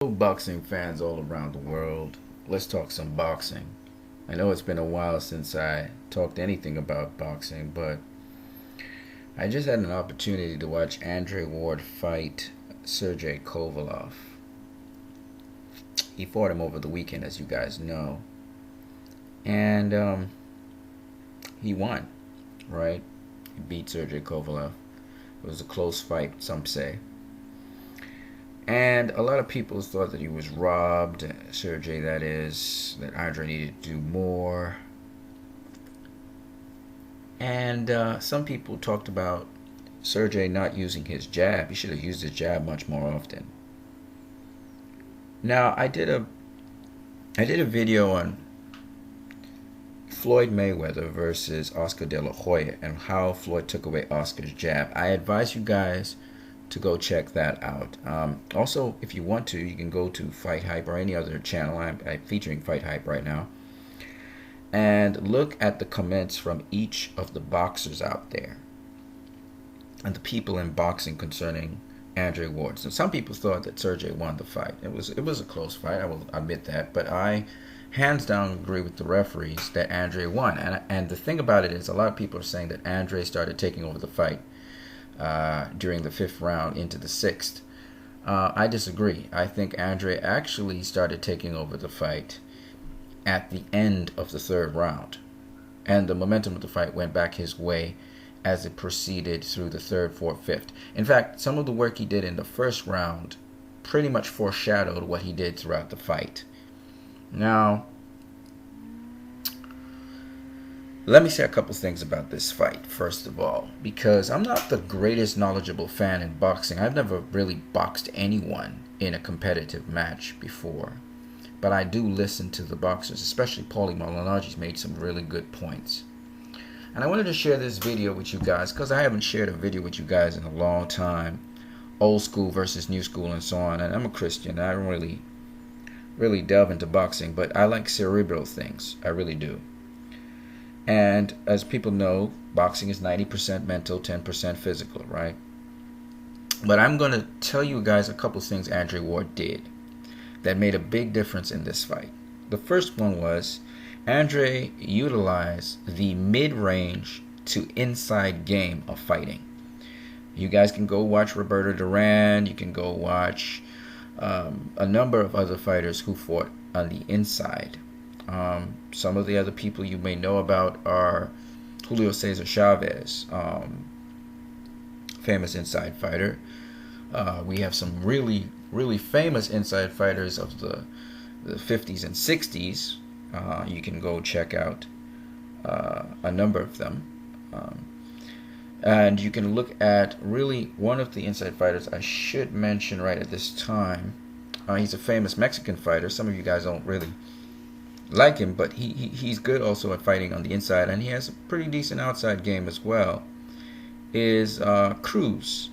Boxing fans all around the world, let's talk some boxing. I know it's been a while since I talked anything about boxing, but I just had an opportunity to watch Andre Ward fight Sergey Kovalev. He fought him over the weekend, as you guys know, and he won, right? He beat Sergey Kovalev. It was a close fight, some say. And a lot of people thought that he was robbed, Sergey that is, that Andre needed to do more. And some people talked about Sergey not using his jab. He should have used his jab much more often. Now, I did a video on Floyd Mayweather versus Oscar De La Hoya and how Floyd took away Oscar's jab. I advise you guys to go check that out. Also, if you want to, you can go to Fight Hype or any other channel. I'm featuring Fight Hype right now. And look at the comments from each of the boxers out there and the people in boxing concerning Andre Ward. So some people thought that Sergey won the fight. It was a close fight, I will admit that, but I hands down agree with the referees that Andre won. And the thing about it is, a lot of people are saying that Andre started taking over the fight during the 5th round into the 6th. I disagree. I think Andre actually started taking over the fight at the end of the 3rd round, and the momentum of the fight went back his way as it proceeded through the 3rd, 4th, 5th. In fact, some of the work he did in the 1st round pretty much foreshadowed what he did throughout the fight. Now, let me say a couple things about this fight, first of all, because I'm not the greatest knowledgeable fan in boxing. I've never really boxed anyone in a competitive match before, but I do listen to the boxers, especially Paulie Malignaggi's made some really good points. And I wanted to share this video with you guys because I haven't shared a video with you guys in a long time. Old school versus new school and so on. And I'm a Christian. I don't really delve into boxing, but I like cerebral things. I really do. And as people know, boxing is 90% mental, 10% physical, right? But I'm going to tell you guys a couple things Andre Ward did that made a big difference in this fight. The first one was Andre utilized the mid-range to inside game of fighting. You guys can go watch Roberto Duran. You can go watch a number of other fighters who fought on the inside. Some of the other people you may know about are Julio Cesar Chavez, famous inside fighter. We have some really famous inside fighters of the 50s and 60s. You can go check out a number of them. And you can look at really one of the inside fighters I should mention right at this time. He's a famous Mexican fighter. Some of you guys don't really like him, but he's good also at fighting on the inside, and he has a pretty decent outside game as well. Is Cruz.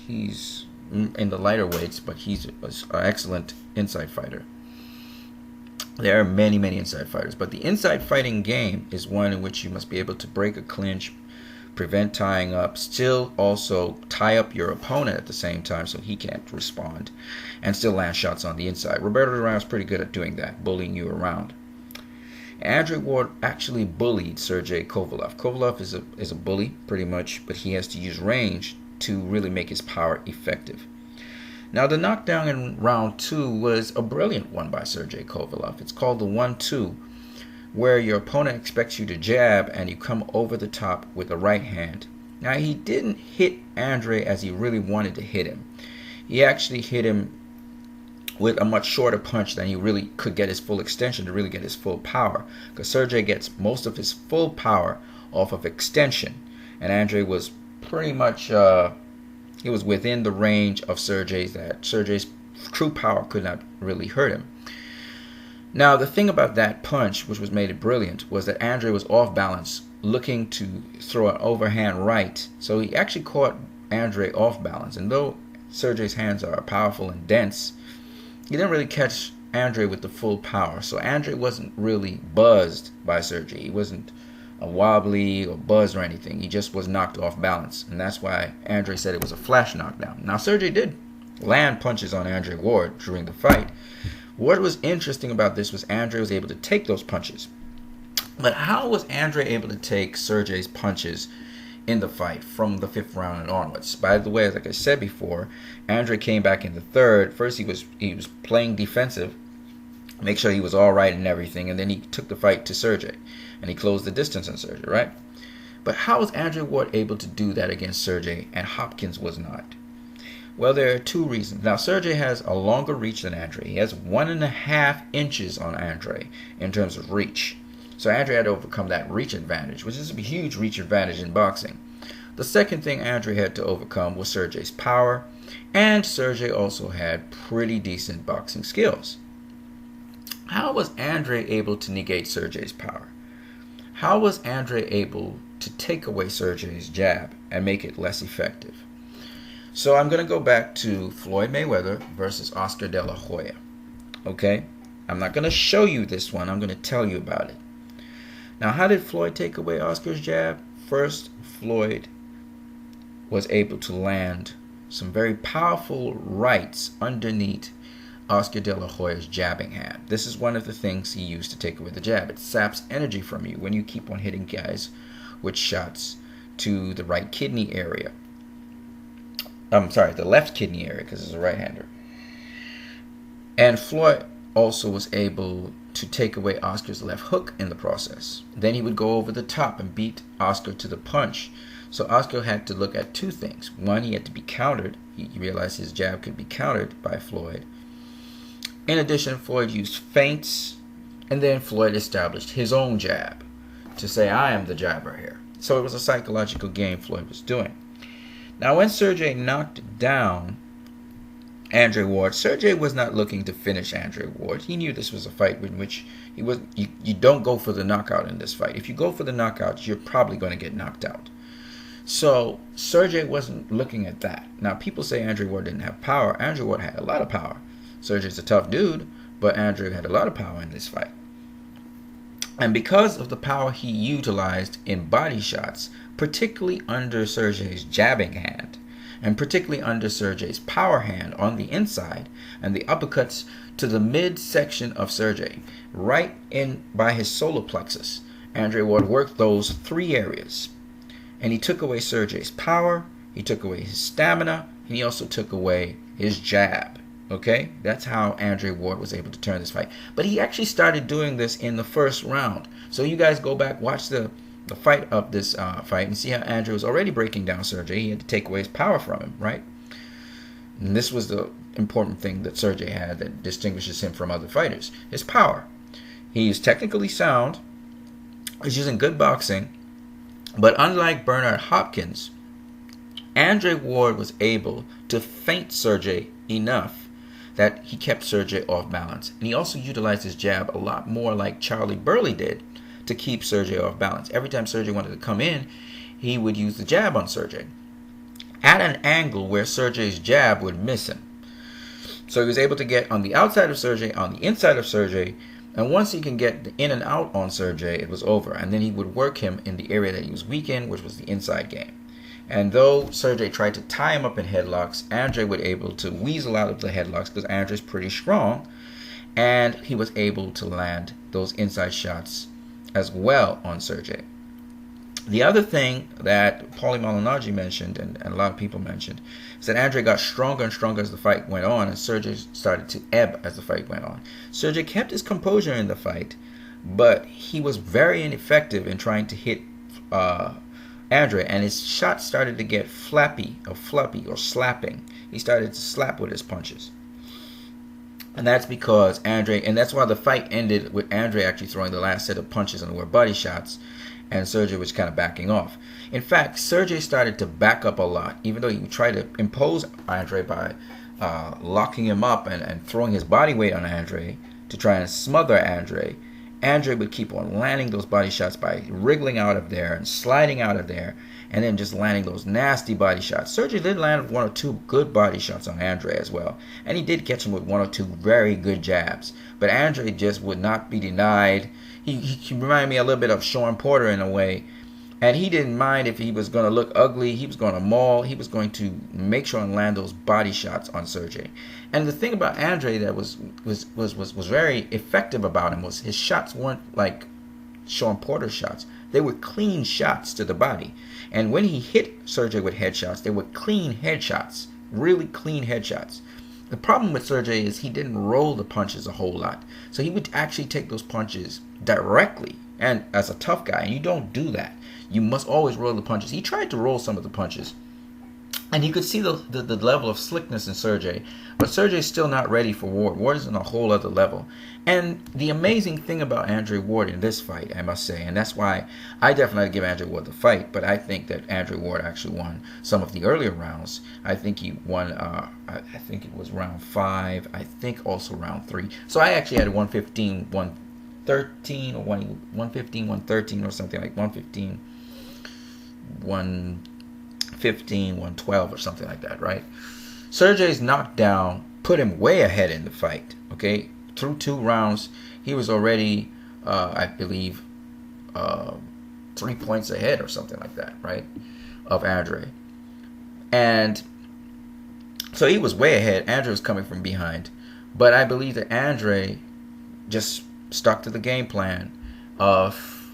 He's in the lighter weights, but he's an excellent inside fighter. There are many inside fighters, but the inside fighting game is one in which you must be able to break a clinch, prevent tying up, still also tie up your opponent at the same time so he can't respond, and still land shots on the inside. Roberto Duran is pretty good at doing that, bullying you around. Andre Ward actually bullied Sergey Kovalev. Kovalev is a bully, pretty much, but he has to use range to really make his power effective. Now, the knockdown in round 2 was a brilliant one by Sergey Kovalev. It's called the 1-2, where your opponent expects you to jab and you come over the top with the right hand. Now, he didn't hit Andre as he really wanted to hit him. He actually hit him with a much shorter punch than he really could get his full extension to really get his full power, because Sergey gets most of his full power off of extension, and Andre was pretty much he was within the range of Sergey's, that Sergey's true power could not really hurt him. Now, the thing about that punch, which was made it brilliant, was that Andre was off balance, looking to throw an overhand right. So he actually caught Andre off balance. And though Sergey's hands are powerful and dense, he didn't really catch Andre with the full power. So Andre wasn't really buzzed by Sergey. He wasn't wobbly or buzzed or anything. He just was knocked off balance. And that's why Andre said it was a flash knockdown. Now, Sergey did land punches on Andre Ward during the fight. What was interesting about this was Andre was able to take those punches. But how was Andre able to take Sergey's punches in the fight from the 5th round and onwards? By the way, like I said before, Andre came back in the 3rd. First, he was playing defensive, make sure he was all right and everything, and then he took the fight to Sergey, and he closed the distance on Sergey, right? But how was Andre Ward able to do that against Sergey and Hopkins was not? Well, there are 2 reasons. Now, Sergey has a longer reach than Andre. He has 1.5 inches on Andre in terms of reach. So Andre had to overcome that reach advantage, which is a huge reach advantage in boxing. The second thing Andre had to overcome was Sergey's power, and Sergey also had pretty decent boxing skills. How was Andre able to negate Sergey's power? How was Andre able to take away Sergey's jab and make it less effective? So I'm going to go back to Floyd Mayweather versus Oscar De La Hoya. Okay? I'm not going to show you this one. I'm going to tell you about it. Now, how did Floyd take away Oscar's jab? First, Floyd was able to land some very powerful rights underneath Oscar De La Hoya's jabbing hand. This is one of the things he used to take away the jab. It saps energy from you when you keep on hitting guys with shots to the right kidney area. I'm sorry, the left kidney area, because he's a right-hander. And Floyd also was able to take away Oscar's left hook in the process. Then he would go over the top and beat Oscar to the punch. So Oscar had to look at 2 things. One, he had to be countered. He realized his jab could be countered by Floyd. In addition, Floyd used feints, and then Floyd established his own jab to say, I am the jabber here. So it was a psychological game Floyd was doing. Now, when Sergey knocked down Andre Ward, Sergey was not looking to finish Andre Ward. He knew this was a fight in which you don't go for the knockout in this fight. If you go for the knockout, you're probably going to get knocked out. So Sergey wasn't looking at that. Now, people say Andre Ward didn't have power. Andre Ward had a lot of power. Sergey's a tough dude, but Andre had a lot of power in this fight. And because of the power he utilized in body shots, particularly under Sergey's jabbing hand, and particularly under Sergey's power hand on the inside, and the uppercuts to the midsection of Sergey, right in by his solar plexus, Andre Ward worked those 3 areas. And he took away Sergey's power, he took away his stamina, and he also took away his jab. Okay, that's how Andre Ward was able to turn this fight. But he actually started doing this in the 1st round. So you guys go back, watch the fight of this fight, and see how Andre was already breaking down Sergey. He had to take away his power from him, right? And this was the important thing that Sergey had that distinguishes him from other fighters. His power. He's technically sound. He's using good boxing. But unlike Bernard Hopkins, Andre Ward was able to feint Sergey enough that he kept Sergey off balance. And he also utilized his jab a lot more like Charlie Burley did to keep Sergey off balance. Every time Sergey wanted to come in, he would use the jab on Sergey at an angle where Sergey's jab would miss him. So he was able to get on the outside of Sergey, on the inside of Sergey, and once he can get in and out on Sergey, it was over. And then he would work him in the area that he was weak in, which was the inside game. And though Sergey tried to tie him up in headlocks, Andre was able to weasel out of the headlocks because Andre's pretty strong. And he was able to land those inside shots as well on Sergey. The other thing that Paulie Malignaggi mentioned, and a lot of people mentioned, is that Andre got stronger and stronger as the fight went on, and Sergey started to ebb as the fight went on. Sergey kept his composure in the fight, but he was very ineffective in trying to hit Andre, and his shots started to get flappy or slapping. He started to slap with his punches. And that's because Andre, and that's why the fight ended with Andre actually throwing the last set of punches and were body shots, and Sergey was kind of backing off. In fact, Sergey started to back up a lot, even though he tried to impose Andre by locking him up and throwing his body weight on Andre to try and smother Andre. Andre would keep on landing those body shots by wriggling out of there and sliding out of there, and then just landing those nasty body shots. Sergey did land 1 or 2 good body shots on Andre as well, and he did catch him with 1 or 2 very good jabs. But Andre just would not be denied. He reminded me a little bit of Sean Porter in a way, And he didn't mind if he was going to look ugly. He was going to maul. He was going to make sure and land those body shots on Sergey. And the thing about Andre that was very effective about him was his shots weren't like Sean Porter shots. They were clean shots to the body. And when he hit Sergey with headshots, they were clean headshots. Really clean headshots. The problem with Sergey is he didn't roll the punches a whole lot. So he would actually take those punches directly. And as a tough guy, and you don't do that. You must always roll the punches. He tried to roll some of the punches. And you could see the level of slickness in Sergey. But Sergey's still not ready for Ward. Ward is on a whole other level. And the amazing thing about Andre Ward in this fight, I must say, and that's why I definitely give Andre Ward the fight, but I think that Andre Ward actually won some of the earlier rounds. I think he won, I think it was round 5. I think also round 3. So I actually had 115, 113, or 115, 113, or something like 115, 115, 112 or something like that, right? Sergey's knockdown put him way ahead in the fight, okay? Through 2 rounds, he was already, I believe, 3 points ahead or something like that, right, of Andre. And so he was way ahead. Andre was coming from behind. But I believe that Andre just stuck to the game plan of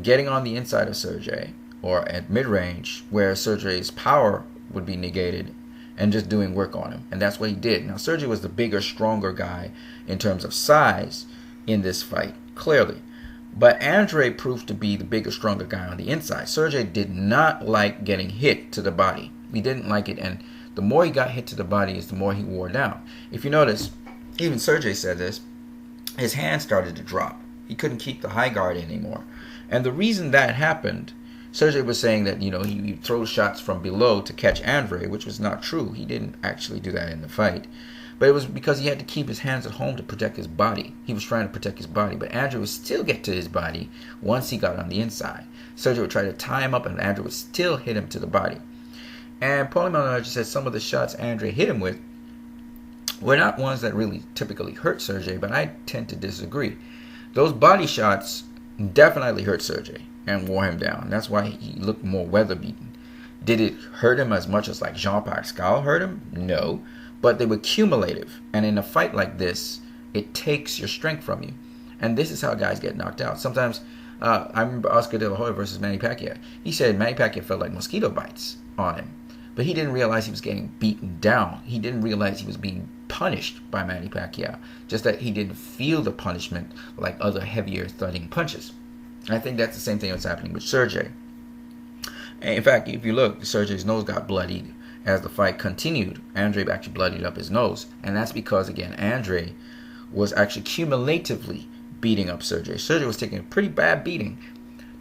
getting on the inside of Sergey, or at mid-range, where Sergey's power would be negated, and just doing work on him. And that's what he did. Now, Sergey was the bigger, stronger guy in terms of size in this fight, clearly. But Andre proved to be the bigger, stronger guy on the inside. Sergey did not like getting hit to the body. He didn't like it, and the more he got hit to the body is the more he wore down. If you notice, even Sergey said this, his hand started to drop. He couldn't keep the high guard anymore. And the reason that happened, Sergey was saying that, he throws shots from below to catch Andre, which was not true. He didn't actually do that in the fight. But it was because he had to keep his hands at home to protect his body. He was trying to protect his body. But Andre would still get to his body once he got on the inside. Sergey would try to tie him up, and Andre would still hit him to the body. And Paulie Malignaggi said some of the shots Andre hit him with were not ones that really typically hurt Sergey, but I tend to disagree. Those body shots definitely hurt Sergey and wore him down. That's why he looked more weather-beaten. Did it hurt him as much as like Jean Pascal hurt him? No. But they were cumulative. And in a fight like this, it takes your strength from you. And this is how guys get knocked out. Sometimes, I remember Oscar De La Hoya versus Manny Pacquiao. He said Manny Pacquiao felt like mosquito bites on him. But he didn't realize he was getting beaten down. He didn't realize he was being punished by Manny Pacquiao. Just that he didn't feel the punishment like other heavier thudding punches. I think that's the same thing that's happening with Sergey. In fact, if you look, Sergey's nose got bloodied as the fight continued. Andre actually bloodied up his nose. And that's because, again, Andre was actually cumulatively beating up Sergey. Sergey was taking a pretty bad beating.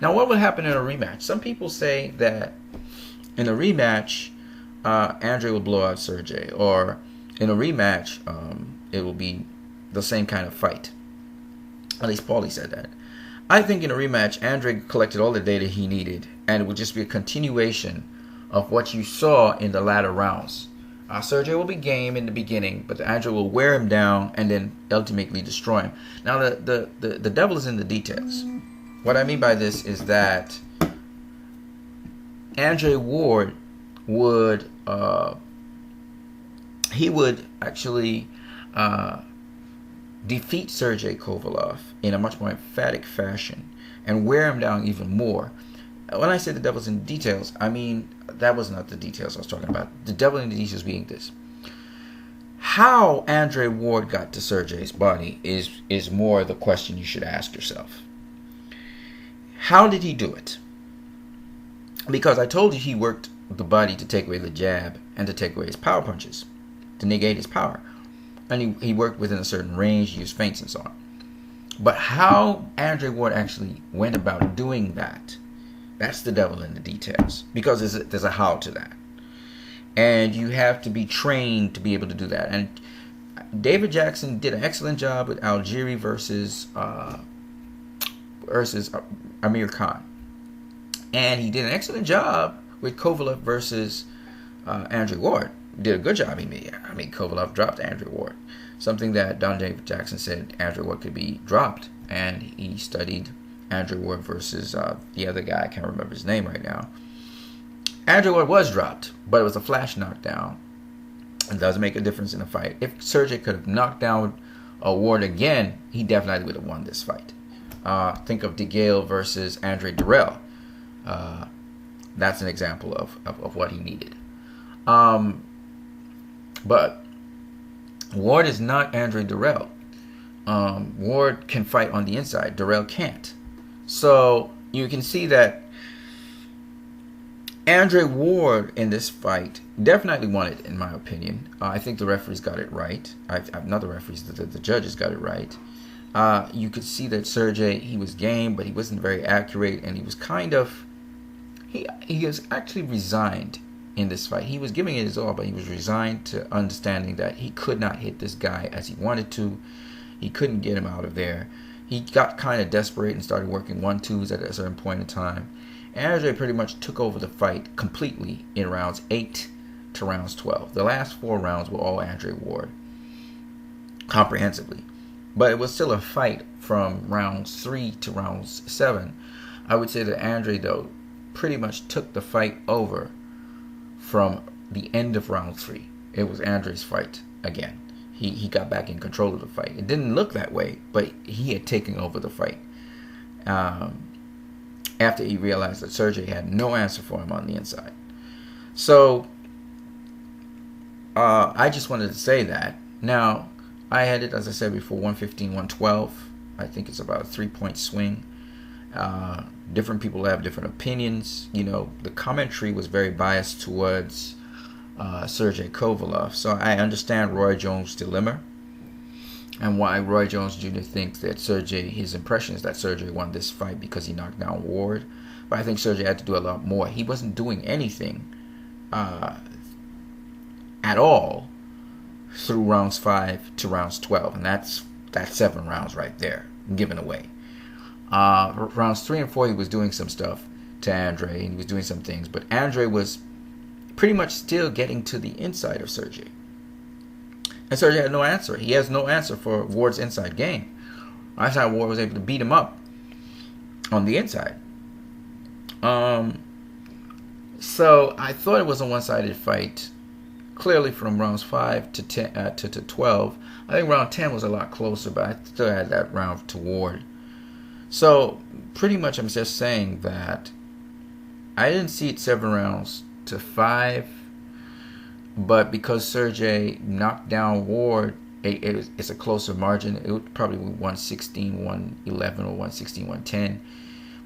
Now, what would happen in a rematch? Some people say that in a rematch, Andre will blow out Sergey. Or in a rematch, it will be the same kind of fight. At least Paulie said that. I think in a rematch, Andre collected all the data he needed, and it would just be a continuation of what you saw in the latter rounds. Sergey will be game in the beginning, but Andre will wear him down and then ultimately destroy him. Now, the devil is in the details. What I mean by this is that Andre Ward would actually defeat Sergey Kovalev in a much more emphatic fashion and wear him down even more. When I say the devil's in the details, I mean that was not the details I was talking about. The devil in the details being this. How Andre Ward got to Sergey's body is more the question you should ask yourself. How did he do it? Because I told you he worked the body to take away the jab and to take away his power punches, to negate his power. And he worked within a certain range, used feints and so on. But how Andre Ward actually went about doing that, that's the devil in the details. Because there's a how to that. And you have to be trained to be able to do that. And David Jackson did an excellent job with Algieri versus Amir Khan. And he did an excellent job with Kovalev versus Andre Ward. Did a good job. Kovalev dropped Andre Ward. Something that Don David Jackson said Andre Ward could be dropped. And he studied Andre Ward versus the other guy. I can't remember his name right now. Andre Ward was dropped, but it was a flash knockdown. It does make a difference in the fight. If Sergey could have knocked down Ward again, he definitely would have won this fight. Think of DeGale versus Andre Durrell. That's an example of what he needed. But Ward is not Andre Durrell. Ward can fight on the inside. Durrell can't. So you can see that Andre Ward in this fight definitely won it, in my opinion. I think the referees got it right. Not the referees, the judges got it right. You could see that Sergey, he was game, but he wasn't very accurate, and he was kind of... He was actually resigned in this fight. He was giving it his all, but he was resigned to understanding that he could not hit this guy as he wanted to. He couldn't get him out of there. He got kind of desperate and started working 1-2s at a certain point in time. Andre pretty much took over the fight completely in rounds 8 to rounds 12. The last 4 rounds were all Andre Ward, comprehensively. But it was still a fight from rounds 3 to rounds 7. I would say that Andre, though, pretty much took the fight over from the end of round 3. It was Andre's fight again. He got back in control of the fight. It didn't look that way, but he had taken over the fight. After he realized that Sergey had no answer for him on the inside. So, I just wanted to say that. Now, I had it, as I said before, 115, 112. I think it's about a 3-point swing. Different people have different opinions. You know, the commentary was very biased towards Sergey Kovalev. So I understand Roy Jones' dilemma and why Roy Jones Jr. thinks that Sergey, his impression is that Sergey won this fight because he knocked down Ward. But I think Sergey had to do a lot more. He wasn't doing anything at all through rounds 5 to rounds 12. And that's 7 rounds right there, given away. Rounds 3 and 4, he was doing some stuff to Andre, and he was doing some things. But Andre was pretty much still getting to the inside of Sergey. And Sergey had no answer. He has no answer for Ward's inside game. That's how Ward was able to beat him up on the inside. So I thought it was a one-sided fight, clearly from rounds 5 to 10 to 12. I think round 10 was a lot closer, but I still had that round to Ward. So pretty much I'm just saying that I didn't see it 7 rounds to 5, but because Sergey knocked down Ward, it's a closer margin. It would probably be 116, 111 or 116, 110.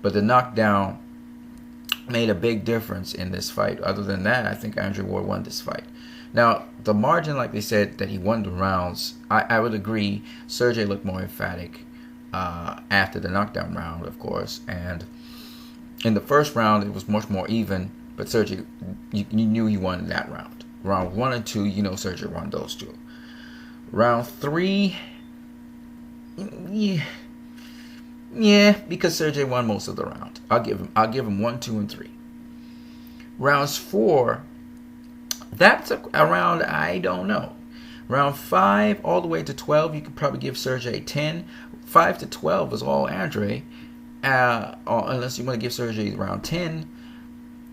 But the knockdown made a big difference in this fight. Other than that, I think Andre Ward won this fight. Now, the margin, like they said, that he won the rounds, I would agree. Sergey looked more emphatic after the knockdown round, of course. And in the first round, it was much more even. But Sergey, you knew he won that round. Round 1 and 2, you know Sergey won those 2. Round 3, yeah, because Sergey won most of the round. I'll give him 1, 2, and 3. Rounds 4, that's a round I don't know. Round 5 all the way to 12, you could probably give Sergey 10. 5 to 12 was all Andre, unless you want to give Sergey round 10.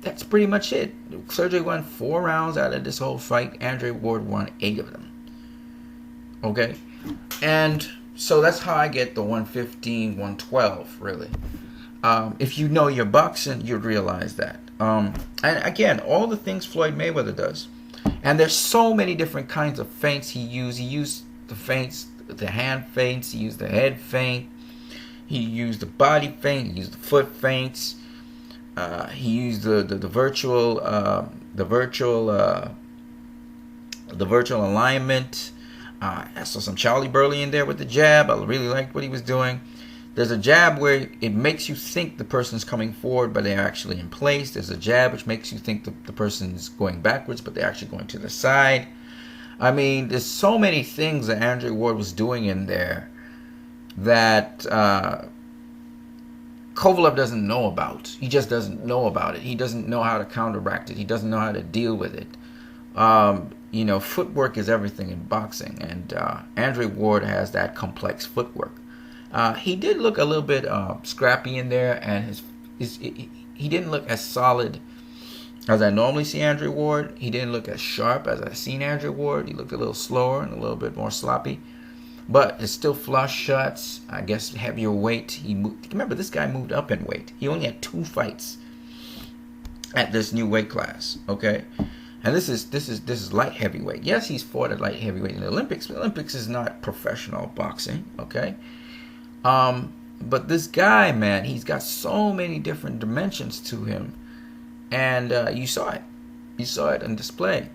That's pretty much it. Sergey won 4 rounds out of this whole fight. Andre Ward won 8 of them. Okay? And so that's how I get the 115, 112, really. If you know your boxing, you'd realize that. And again, all the things Floyd Mayweather does. And there's so many different kinds of feints he used. He used the feints, the hand feints. He used the head feint. He used the body feint. He used the foot feints. He used the virtual alignment. I saw some Charlie Burley in there with the jab. I really liked what he was doing. There's a jab where it makes you think the person's coming forward, but they're actually in place. There's a jab which makes you think the person's going backwards, but they're actually going to the side. I mean, there's so many things that Andre Ward was doing in there that Kovalev doesn't know about. He just doesn't know about it. He doesn't know how to counteract it. He doesn't know how to deal with it. Footwork is everything in boxing, and Andre Ward has that complex footwork. He did look a little bit scrappy in there, and he didn't look as solid as I normally see Andre Ward. He didn't look as sharp as I've seen Andre Ward. He looked a little slower and a little bit more sloppy. But it's still flush shots. I guess heavier weight. He moved. Remember, this guy moved up in weight. He only had 2 fights at this new weight class. Okay, and this is light heavyweight. Yes, he's fought at light heavyweight in the Olympics. But the Olympics is not professional boxing. Okay, but this guy, man, he's got so many different dimensions to him, and you saw it. You saw it on display.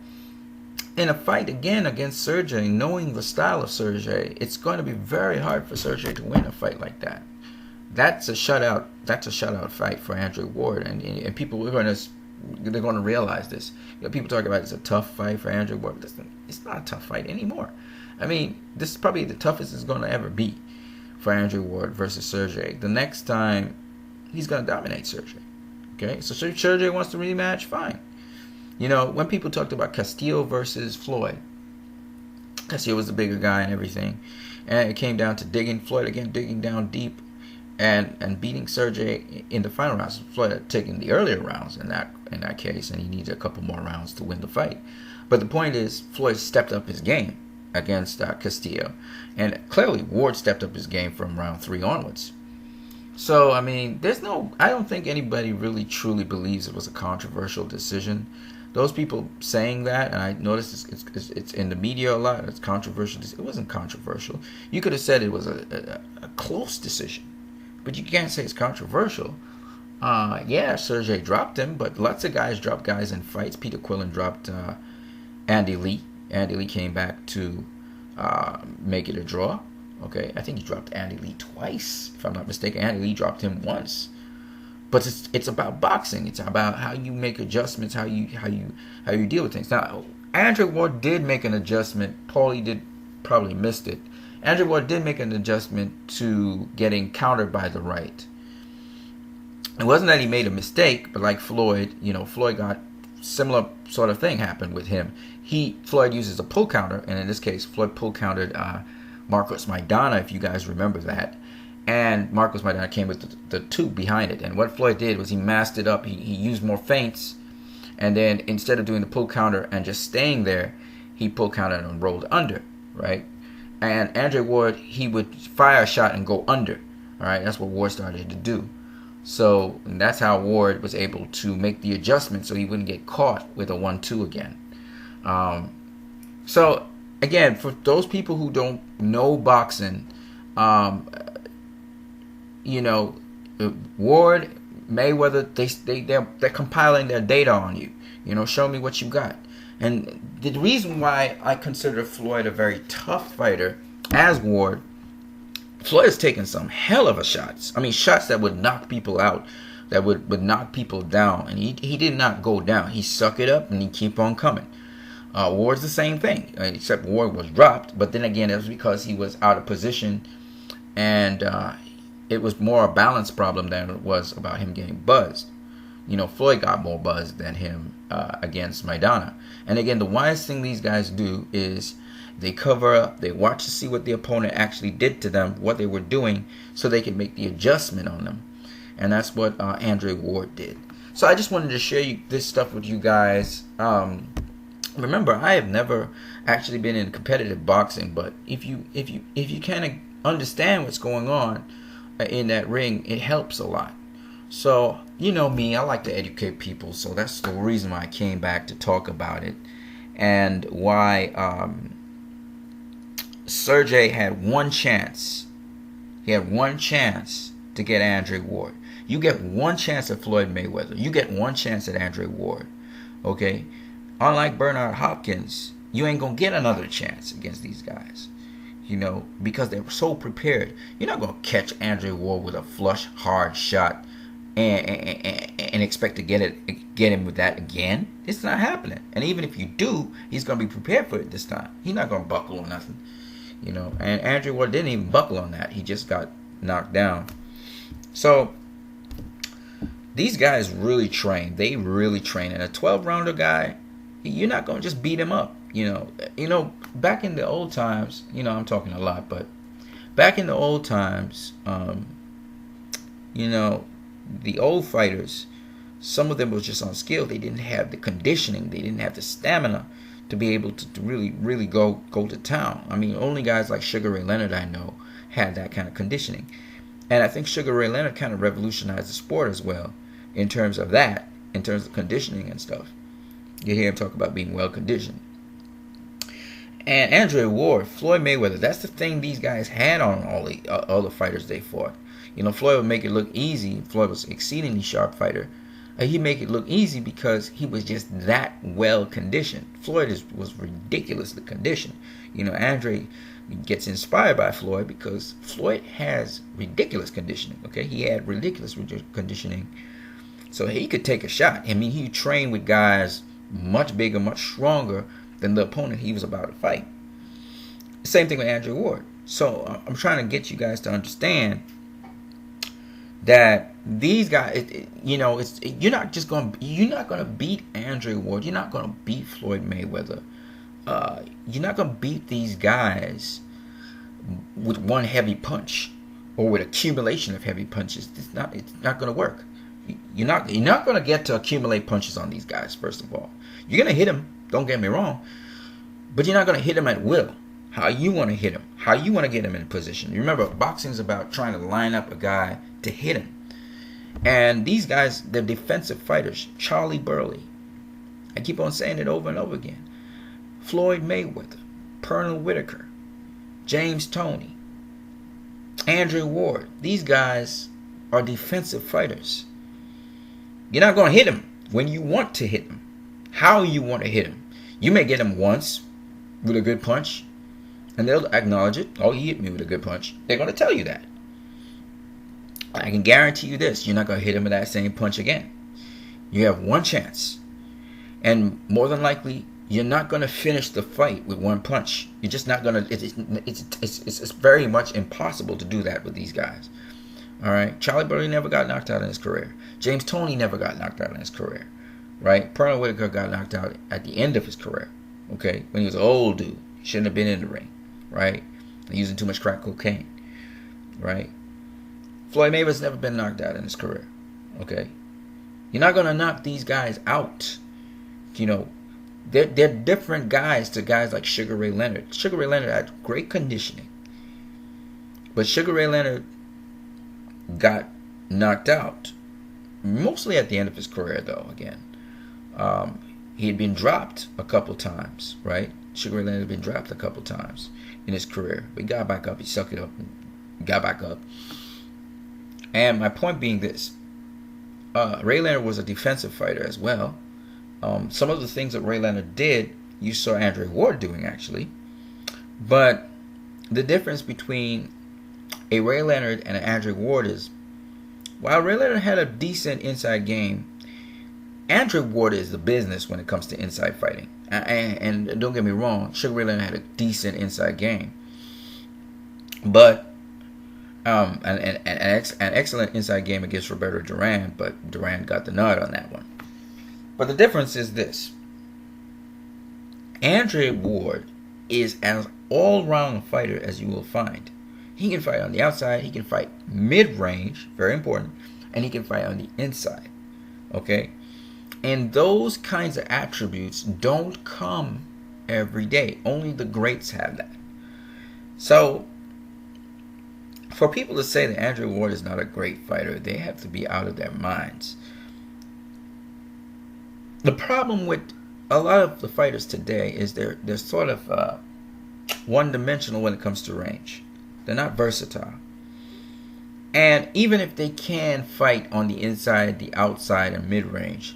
In a fight again against Sergey, knowing the style of Sergey, it's going to be very hard for Sergey to win a fight like that. That's a shutout. That's a shutout fight for Andre Ward, and people are going to realize this. You know, people talk about it's a tough fight for Andre Ward. It's not a tough fight anymore. I mean, this is probably the toughest it's going to ever be for Andre Ward versus Sergey. The next time, he's going to dominate Sergey. Okay, so Sergey wants to rematch, fine. You know, when people talked about Castillo versus Floyd, Castillo was the bigger guy and everything, and it came down to Floyd again digging down deep and beating Sergey in the final rounds. Floyd had taken the earlier rounds in that case, and he needed a couple more rounds to win the fight. But the point is, Floyd stepped up his game against Castillo, and clearly Ward stepped up his game from round 3 onwards. So, I mean, I don't think anybody really truly believes it was a controversial decision. Those people saying that, and I noticed it's in the media a lot, it's controversial. It wasn't controversial. You could have said it was a close decision, but you can't say it's controversial. Yeah, Sergey dropped him, but lots of guys drop guys in fights. Peter Quillen dropped Andy Lee. Andy Lee came back to make it a draw. Okay, I think he dropped Andy Lee twice, if I'm not mistaken. Andy Lee dropped him once. But it's about boxing. It's about how you make adjustments, how you deal with things. Now, Andre Ward did make an adjustment. Paulie probably missed it. Andre Ward did make an adjustment to getting countered by the right. It wasn't that he made a mistake, but like Floyd, Floyd got similar sort of thing happened with him. Floyd uses a pull counter, and in this case, Floyd pull countered Marcos Maidana, if you guys remember that. And Marcos Maidana came with the 2 behind it. And what Floyd did was he masked it up. He used more feints. And then instead of doing the pull counter and just staying there, he pull countered and rolled under, right? And Andre Ward, he would fire a shot and go under, all right? That's what Ward started to do. So that's how Ward was able to make the adjustment so he wouldn't get caught with a 1-2 again. So, again, for those people who don't know boxing, Ward, Mayweather, they're compiling their data on you. Show me what you got. And the reason why I consider Floyd a very tough fighter, as Ward, Floyd has taken some hell of a shots. I mean, shots that would knock people out, that would knock people down. And he did not go down. He suck it up and he keep on coming. Ward's the same thing, except Ward was dropped. But then again, it was because he was out of position, and it was more a balance problem than it was about him getting buzzed. Floyd got more buzzed than him against Maidana. And again, the wisest thing these guys do is they cover up, they watch to see what the opponent actually did to them, what they were doing, so they can make the adjustment on them. And that's what Andre Ward did. So I just wanted to share this stuff with you guys. Remember, I have never actually been in competitive boxing, but if you kind of understand what's going on in that ring, it helps a lot. So, you know me, I like to educate people, so that's the reason why I came back to talk about it, and why Sergey had one chance. He had one chance to get Andre Ward. You get one chance at Floyd Mayweather. You get one chance at Andre Ward. Okay? Unlike Bernard Hopkins, you ain't going to get another chance against these guys. Because they were so prepared. You're not going to catch Andre Ward with a flush, hard shot and expect to get him with that again. It's not happening. And even if you do, he's going to be prepared for it this time. He's not going to buckle or nothing. And Andre Ward didn't even buckle on that. He just got knocked down. So these guys really train. They really train. And a 12-rounder guy, you're not going to just beat him up. Back in the old times, I'm talking a lot, but back in the old times, you know, the old fighters, some of them was just on skill. They didn't have the conditioning. They didn't have the stamina to be able to really go to town. I mean, only guys like Sugar Ray Leonard I know had that kind of conditioning. And I think Sugar Ray Leonard kind of revolutionized the sport as well in terms of that, in terms of conditioning and stuff. You hear him talk about being well conditioned. And Andre Ward, Floyd Mayweather, that's the thing these guys had on all the fighters they fought. You know, Floyd would make it look easy. Floyd was an exceedingly sharp fighter. He'd make it look easy because he was just that well conditioned. Floyd was ridiculously conditioned. You know, Andre gets inspired by Floyd because Floyd has ridiculous conditioning. Okay, he had ridiculous conditioning, so he could take a shot. I mean, he trained with guys much bigger, much stronger than the opponent he was about to fight. Same thing with Andre Ward. So I'm trying to get you guys to understand that these guys, you know, you're not gonna beat Andre Ward. You're not gonna beat Floyd Mayweather. You're not gonna beat these guys with one heavy punch or with accumulation of heavy punches. It's not gonna work. You're not gonna get to accumulate punches on these guys. First of all, you're gonna hit them. Don't get me wrong, but you're not gonna hit them at will. How you want to hit him, how you want to get him in position. You remember, boxing's about trying to line up a guy to hit him. And these guys, they're defensive fighters. Charlie Burley, I keep on saying it over and over again. Floyd Mayweather, Pernell Whitaker, James Toney, Andre Ward. These guys are defensive fighters. You're not going to hit him when you want to hit him, how you want to hit him. You may get him once with a good punch, and they'll acknowledge it. Oh, he hit me with a good punch. They're going to tell you that. I can guarantee you this. You're not going to hit him with that same punch again. You have one chance. And more than likely, you're not going to finish the fight with one punch. You're just not going to. It's very much impossible to do that with these guys. All right? Charlie Burley never got knocked out in his career. James Toney never got knocked out in his career. Right? Pernell Whitaker got knocked out at the end of his career. Okay? When he was an old dude. He shouldn't have been in the ring. Right? Using too much crack cocaine. Right? Floyd Mayweather's never been knocked out in his career. Okay? You're not going to knock these guys out. You know, they're different guys to guys like Sugar Ray Leonard. Sugar Ray Leonard had great conditioning. But Sugar Ray Leonard got knocked out. Mostly at the end of his career, though, again. He had been dropped a couple times, right? Sugar Ray Leonard had been dropped a couple times in his career. But he got back up. He sucked it up and got back up. And my point being this. Ray Leonard was a defensive fighter as well. Some of the things that Ray Leonard did, you saw Andre Ward doing, actually. But the difference between a Ray Leonard and an Andre Ward is, while Ray Leonard had a decent inside game, Andre Ward is the business when it comes to inside fighting. And don't get me wrong, Sugar Ray Leonard had a decent inside game. But an excellent inside game against Roberto Duran, but Duran got the nod on that one. But the difference is this. Andre Ward is as all-round fighter as you will find. He can fight on the outside, he can fight mid-range, very important, and he can fight on the inside. Okay? And those kinds of attributes don't come every day. Only the greats have that. So, for people to say that Andre Ward is not a great fighter, they have to be out of their minds. The problem with a lot of the fighters today is they're sort of one-dimensional when it comes to range. They're not versatile. And even if they can fight on the inside, the outside, and mid-range,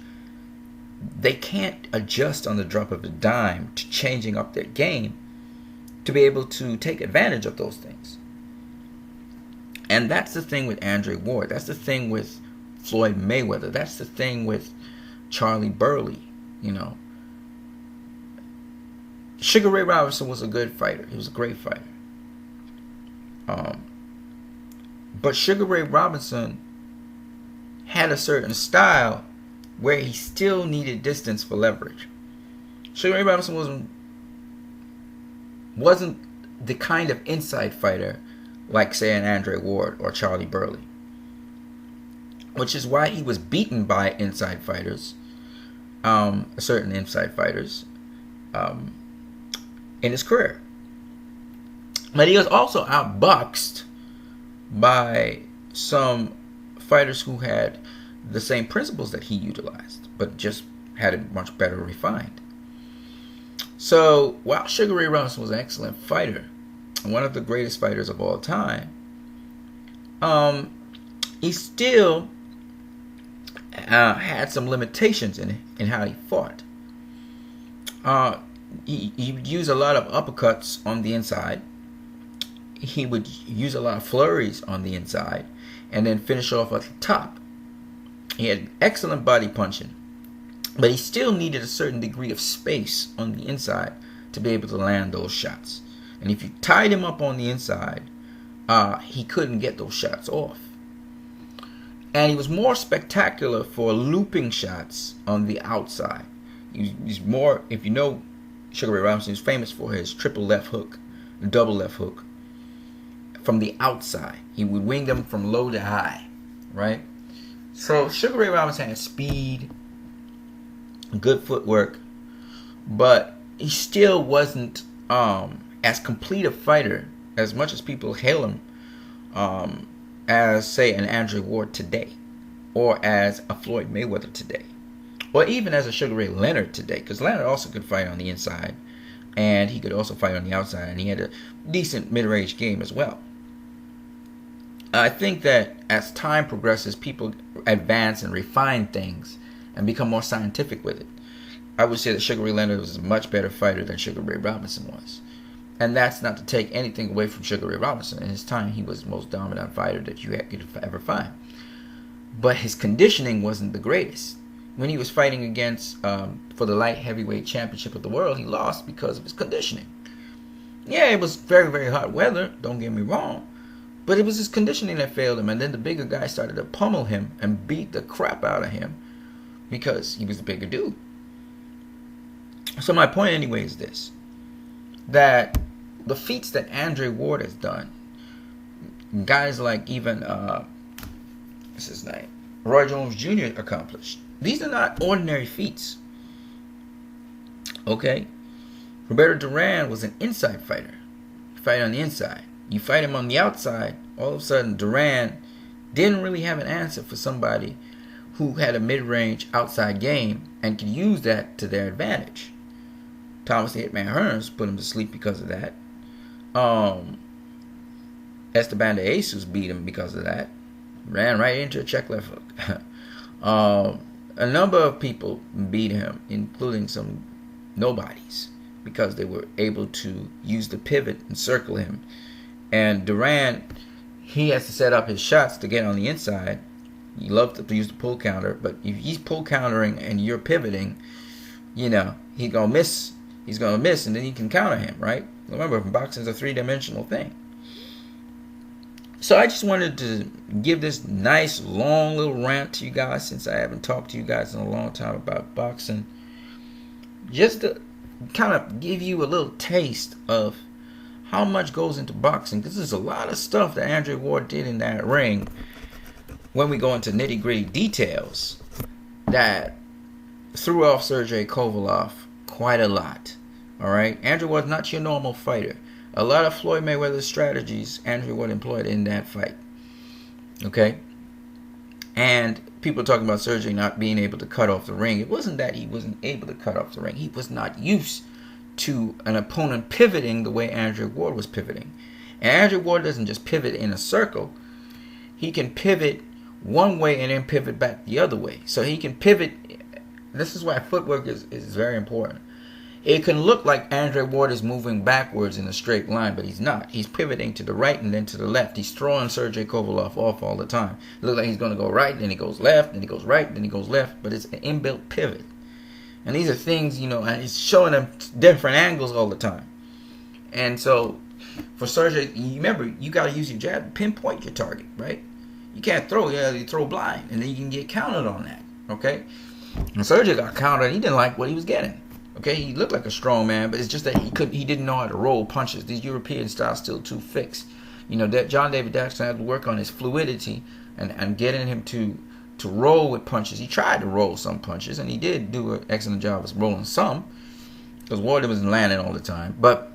they can't adjust on the drop of a dime to changing up their game to be able to take advantage of those things. And that's the thing with Andre Ward. That's the thing with Floyd Mayweather. That's the thing with Charlie Burley. You know, Sugar Ray Robinson was a good fighter. He was a great fighter. But Sugar Ray Robinson had a certain style where he still needed distance for leverage. Sugar Ray Robinson wasn't the kind of inside fighter like, say, an Andre Ward or Charlie Burley. Which is why he was beaten by inside fighters, certain inside fighters, in his career. But he was also outboxed by some fighters who had the same principles that he utilized, but just had it much better refined. So while Sugar Ray Robinson was an excellent fighter, one of the greatest fighters of all time, he still had some limitations in how he fought. He would use a lot of uppercuts on the inside. He would use a lot of flurries on the inside, and then finish off at the top. He had excellent body punching, but he still needed a certain degree of space on the inside to be able to land those shots. And if you tied him up on the inside, he couldn't get those shots off. And he was more spectacular for looping shots on the outside. He's more, if you know Sugar Ray Robinson, he's famous for his triple left hook, double left hook. From the outside, he would wing them from low to high, right? So Sugar Ray Robinson had speed, good footwork, but he still wasn't as complete a fighter, as much as people hail him, as, say, an Andre Ward today, or as a Floyd Mayweather today, or even as a Sugar Ray Leonard today, because Leonard also could fight on the inside, and he could also fight on the outside, and he had a decent mid-range game as well. I think that as time progresses, people advance and refine things and become more scientific with it. I would say that Sugar Ray Leonard was a much better fighter than Sugar Ray Robinson was. And that's not to take anything away from Sugar Ray Robinson. In his time, he was the most dominant fighter that you could ever find. But his conditioning wasn't the greatest. When he was fighting against, for the light heavyweight championship of the world, he lost because of his conditioning. Yeah, it was very, very hot weather, don't get me wrong. But it was his conditioning that failed him, and then the bigger guy started to pummel him and beat the crap out of him because he was the bigger dude. So my point anyway is this, that the feats that Andre Ward has done, guys like even, what's his name, Roy Jones Jr. accomplished, these are not ordinary feats. Okay? Roberto Duran was an inside fighter. He fight on the inside. You fight him on the outside, all of a sudden Duran didn't really have an answer for somebody who had a mid-range outside game and could use that to their advantage. Thomas the Hitman Hearns put him to sleep because of that. Esteban de Jesus beat him because of that. Ran right into a check left hook. A number of people beat him, including some nobodies, because they were able to use the pivot and circle him. And Duran, he has to set up his shots to get on the inside. He loves to use the pull counter, but if he's pull countering and you're pivoting, you know, he's going to miss. He's going to miss, and then you can counter him, right? Remember, boxing is a three-dimensional thing. So I just wanted to give this nice, long little rant to you guys, since I haven't talked to you guys in a long time about boxing. Just to kind of give you a little taste of how much goes into boxing, because there's a lot of stuff that Andre Ward did in that ring when we go into nitty-gritty details that threw off Sergey Kovalev quite a lot. Alright, Andre was not your normal fighter. A lot of Floyd Mayweather's strategies Andre Ward employed in that fight. Okay? And people talking about Sergey not being able to cut off the ring. It wasn't that he wasn't able to cut off the ring. He was not used to an opponent pivoting the way Andre Ward was pivoting. And Andre Ward doesn't just pivot in a circle. He can pivot one way and then pivot back the other way. So he can pivot. This is why footwork is very important. It can look like Andre Ward is moving backwards in a straight line, but he's not. He's pivoting to the right and then to the left. He's throwing Sergey Kovalev off all the time. It looks like he's going to go right, then he goes left, then he goes right, then he goes left, but it's an inbuilt pivot. And these are things, you know, and he's showing them different angles all the time. And so, for Sergey, remember, you got to use your jab to pinpoint your target, right? You can't throw, you throw blind, and then you can get counted on that, okay? And Sergey got countered, and he didn't like what he was getting. Okay, he looked like a strong man, but it's just that he didn't know how to roll punches. These European styles still too fixed. You know, that John David Jackson had to work on his fluidity and getting him to roll with punches. He tried to roll some punches, and he did do an excellent job of rolling some, because Ward wasn't landing all the time. But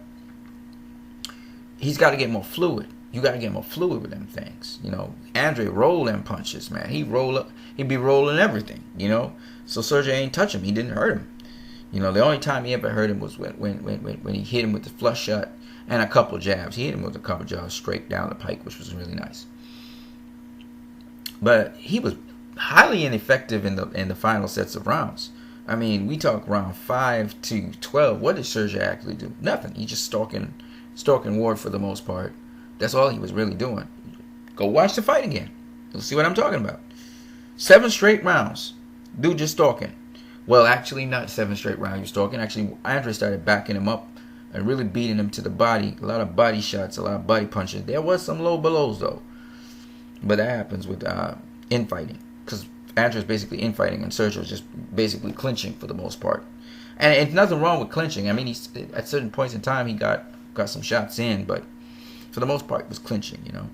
he's got to get more fluid. You got to get more fluid with them things. You know, Andre rolled them punches, man. He'd be rolling everything, you know. So Sergey ain't touch him. He didn't hurt him. You know, the only time he ever hurt him was when he hit him with the flush shot and a couple of jabs. He hit him with a couple of jabs straight down the pike, which was really nice. But he was highly ineffective in the final sets of rounds. I mean, we talk round 5 to 12. What did Sergey actually do? Nothing. He just stalking Ward for the most part. That's all he was really doing. Go watch the fight again. You'll see what I'm talking about. 7 straight rounds. Dude just stalking. Well, actually, not 7 straight rounds he was stalking. Actually, Andre started backing him up and really beating him to the body. A lot of body shots, a lot of body punches. There was some low blows, though. But that happens with infighting. Because Andrew's basically infighting and Sergio was just basically clinching for the most part. And it's nothing wrong with clinching. I mean, at certain points in time, he got some shots in, but for the most part, it was clinching, you know.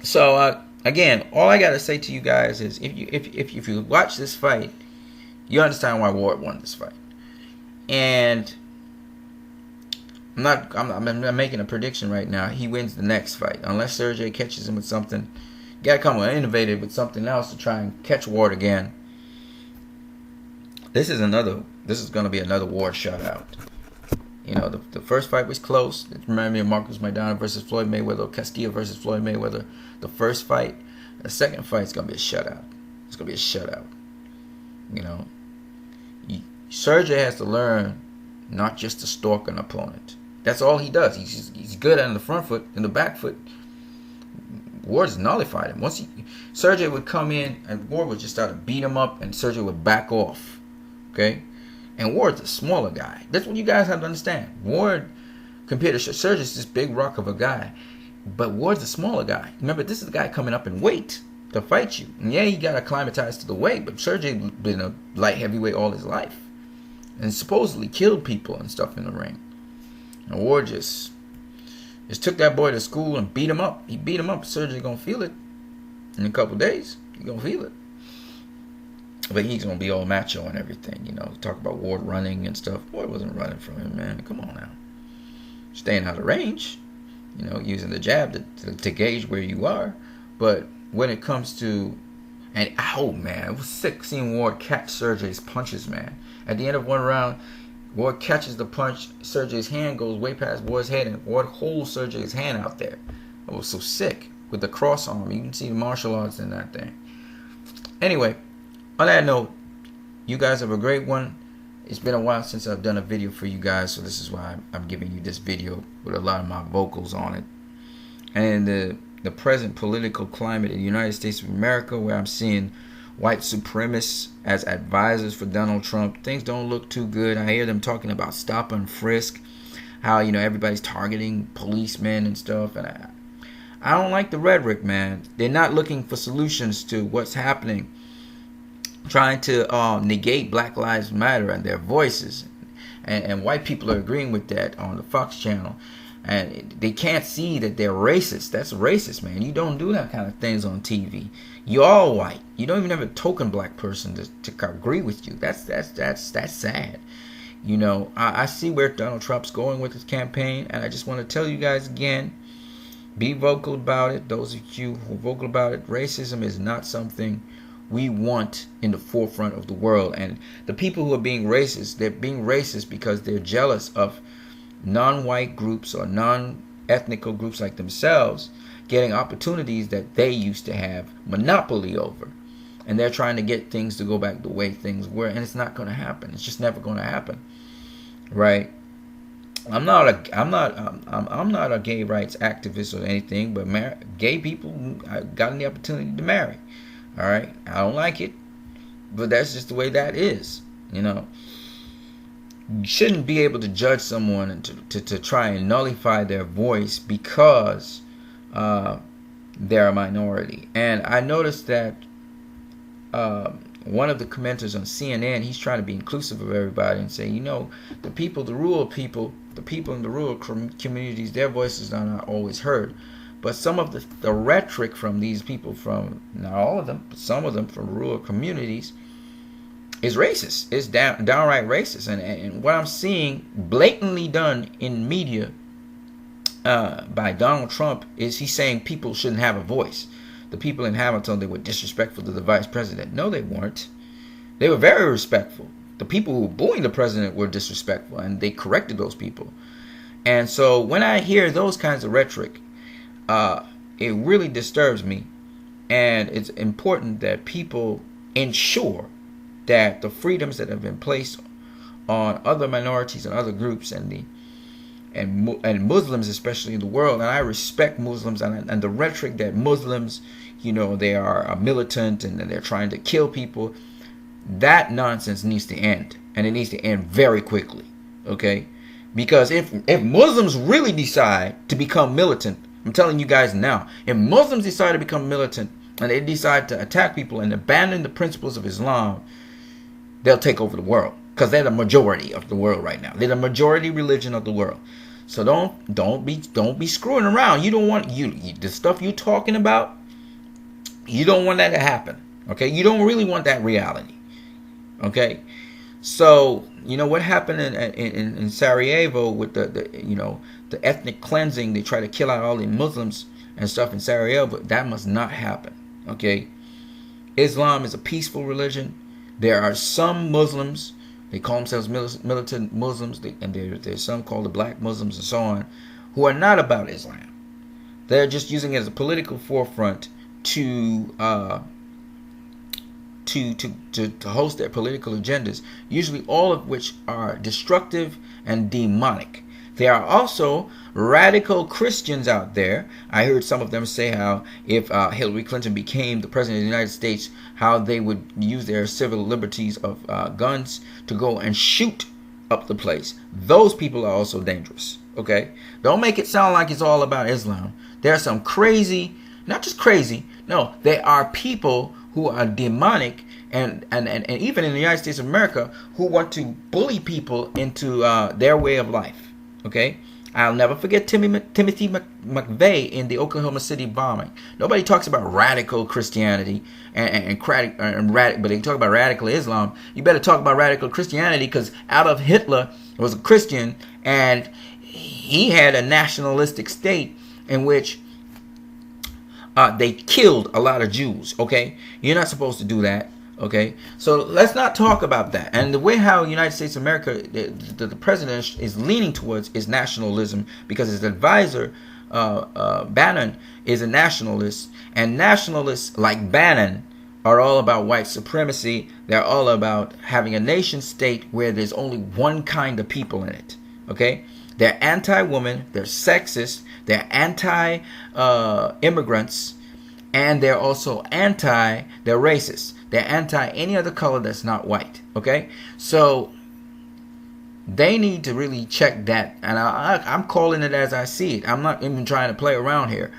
So, again, all I got to say to you guys is if you watch this fight, you understand why Ward won this fight. And I'm making a prediction right now. He wins the next fight. Unless Sergey catches him with something. You got to come innovative with something else to try and catch Ward again. This is going to be another Ward shutout. You know, the first fight was close. It reminded me of Marcos Maidana versus Floyd Mayweather, or Castillo versus Floyd Mayweather. The first fight. The second fight is going to be a shutout. It's going to be a shutout. You know, Sergey has to learn not just to stalk an opponent. That's all he does. He's good on the front foot and the back foot. Ward's nullified him. Sergey would come in and Ward would just start to beat him up, and Sergey would back off. Okay. And Ward's a smaller guy. That's what you guys have to understand. Ward, compared to Sergey's this big rock of a guy. But Ward's a smaller guy. Remember, this is the guy coming up in weight to fight you. And yeah, he got acclimatized to the weight, but Sergey's been a light heavyweight all his life. And supposedly killed people and stuff in the ring. And Ward just took that boy to school and beat him up. He beat him up. Sergey's going to feel it in a couple days. He's going to feel it. But he's going to be all macho and everything, you know. Talk about Ward running and stuff. Ward wasn't running from him, man. Come on now. Staying out of range. You know, using the jab to gauge where you are. But when it comes to... And, oh, man. It was sick seeing Ward catch Sergey's punches, man. At the end of one round, Ward catches the punch. Sergey's hand goes way past Ward's head. And Ward holds Sergey's hand out there. It was so sick. With the cross arm. You can see the martial arts in that thing. Anyway... On that note, you guys have a great one. It's been a while since I've done a video for you guys, so this is why I'm giving you this video with a lot of my vocals on it. And the present political climate in the United States of America, where I'm seeing white supremacists as advisors for Donald Trump, things don't look too good. I hear them talking about stop and frisk, how, you know, everybody's targeting policemen and stuff, and I don't like the rhetoric, man. They're not looking for solutions to what's happening. Trying to negate Black Lives Matter and their voices, and white people are agreeing with that on the Fox channel, and they can't see that they're racist. That's racist, man. You don't do that kind of things on TV. You're all white. You don't even have a token black person to agree with you. That's sad. You know, I see where Donald Trump's going with his campaign, and I just want to tell you guys again, be vocal about it. Those of you who are vocal about it, racism is not something we want in the forefront of the world. And the people who are being racist, they're being racist because they're jealous of non-white groups or non-ethnical groups like themselves getting opportunities that they used to have monopoly over. And they're trying to get things to go back the way things were, and it's not going to happen. It's just never going to happen, right? I'm not a gay rights activist or anything, but gay people got the opportunity to marry. All right, I don't like it, but that's just the way that is. You know, you shouldn't be able to judge someone and to try and nullify their voice because they're a minority. And I noticed that one of the commenters on CNN, he's trying to be inclusive of everybody and say, you know, the rural people, the people in the rural communities, their voices are not always heard. But some of the rhetoric from these people, from not all of them, but some of them from rural communities, is racist. It's downright racist. And what I'm seeing blatantly done in media by Donald Trump is he's saying people shouldn't have a voice. The people in Hamilton, they were disrespectful to the vice president. No, they weren't. They were very respectful. The people who were booing the president were disrespectful, and they corrected those people. And so when I hear those kinds of rhetoric, it really disturbs me. And it's important that people ensure that the freedoms that have been placed on other minorities and other groups and Muslims, especially in the world, and I respect Muslims, and the rhetoric that Muslims, they are militant and they're trying to kill people, that nonsense needs to end, and it needs to end very quickly, okay? Because if Muslims really decide to become militant, I'm telling you guys now, if Muslims decide to become militant and they decide to attack people and abandon the principles of Islam, they'll take over the world, because they're the majority of the world right now. They're the majority religion of the world. So don't be screwing around. You don't want the stuff you're talking about. You don't want that to happen. Okay, you don't really want that reality. Okay, so what happened in Sarajevo with the ethnic cleansing. They try to kill out all the Muslims and stuff in Sarajevo. That must not happen. Okay, Islam is a peaceful religion. There are some Muslims, they call themselves militant Muslims, and there's some called the black Muslims and so on, who are not about Islam. They're just using it as a political forefront to host their political agendas, usually all of which are destructive and demonic. There are also radical Christians out there. I heard some of them say how if Hillary Clinton became the president of the United States, how they would use their civil liberties of guns to go and shoot up the place. Those people are also dangerous. Okay? Don't make it sound like it's all about Islam. There are some crazy, not just crazy, no, there are people who are demonic and even in the United States of America who want to bully people into their way of life. Okay, I'll never forget Timothy McVeigh in the Oklahoma City bombing. Nobody talks about radical Christianity but they talk about radical Islam. You better talk about radical Christianity, because Adolf Hitler was a Christian and he had a nationalistic state in which they killed a lot of Jews. Okay, you're not supposed to do that. Okay, so let's not talk about that. And the way how United States of America, the president is leaning towards is nationalism, because his advisor, Bannon, is a nationalist. And nationalists like Bannon are all about white supremacy. They're all about having a nation state where there's only one kind of people in it. Okay, they're anti-woman, they're sexist, they're anti-immigrants, and they're also they're racist. They're anti any other color that's not white. Okay, so they need to really check that. And I'm calling it as I see it. I'm not even trying to play around here.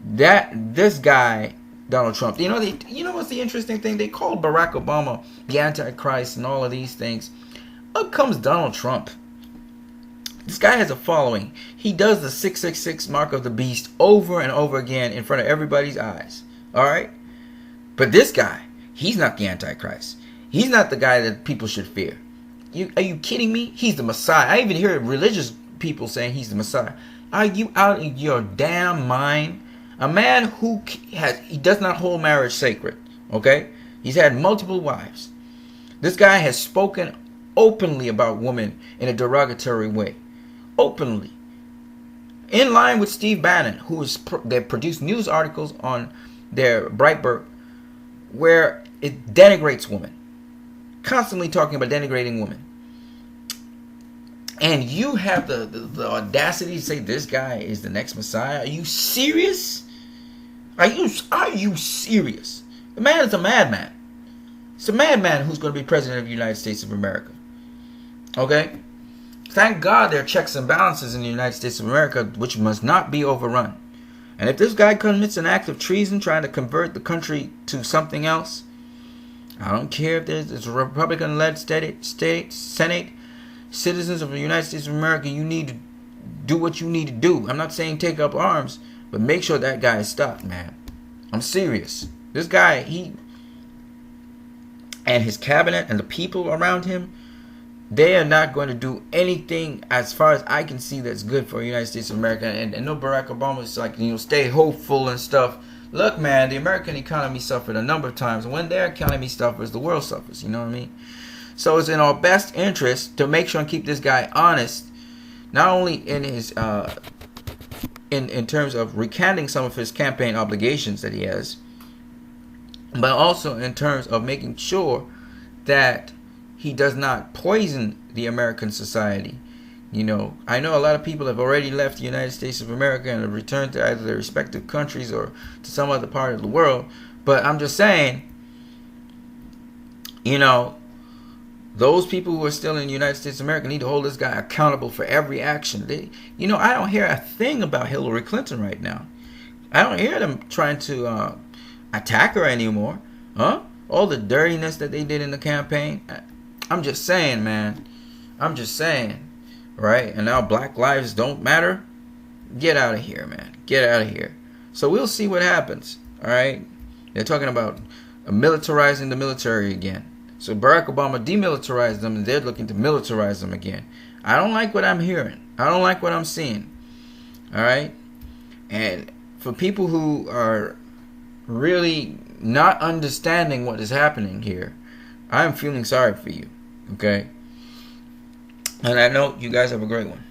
This guy, Donald Trump, you know what's the interesting thing? They called Barack Obama the Antichrist and all of these things. Up comes Donald Trump. This guy has a following. He does the 666 mark of the beast over and over again in front of everybody's eyes. All right, but this guy, he's not the Antichrist. He's not the guy that people should fear. Are you kidding me? He's the Messiah. I even hear religious people saying he's the Messiah. Are you out of your damn mind? A man who he does not hold marriage sacred. Okay? He's had multiple wives. This guy has spoken openly about women in a derogatory way. Openly. In line with Steve Bannon, they produce news articles on their Breitbart where it denigrates women. Constantly talking about denigrating women. And you have the audacity to say this guy is the next Messiah? Are you serious? Are you serious? The man is a madman. It's a madman who's going to be president of the United States of America. Okay? Thank God there are checks and balances in the United States of America, which must not be overrun. And if this guy commits an act of treason trying to convert the country to something else, I don't care if there's a Republican-led Senate, citizens of the United States of America, you need to do what you need to do. I'm not saying take up arms, but make sure that guy is stopped, man. I'm serious. This guy, he and his cabinet and the people around him, they are not going to do anything, as far as I can see, that's good for the United States of America. And no, Barack Obama is like, stay hopeful and stuff. Look, man, the American economy suffered a number of times. When their economy suffers, the world suffers. You know what I mean? So it's in our best interest to make sure and keep this guy honest, not only in his in terms of recanting some of his campaign obligations that he has, but also in terms of making sure that he does not poison the American society. I know a lot of people have already left the United States of America and have returned to either their respective countries or to some other part of the world. But I'm just saying, those people who are still in the United States of America need to hold this guy accountable for every action. I don't hear a thing about Hillary Clinton right now. I don't hear them trying to attack her anymore. All the dirtiness that they did in the campaign. I'm just saying, man. I'm just saying. Right? And now Black Lives don't matter. Get out of here, man. Get out of here. So we'll see what happens. All right? They're talking about militarizing the military again. So Barack Obama demilitarized them, and they're looking to militarize them again. I don't like what I'm hearing. I don't like what I'm seeing. All right? And for people who are really not understanding what is happening here, I'm feeling sorry for you. Okay? And I know you guys have a great one.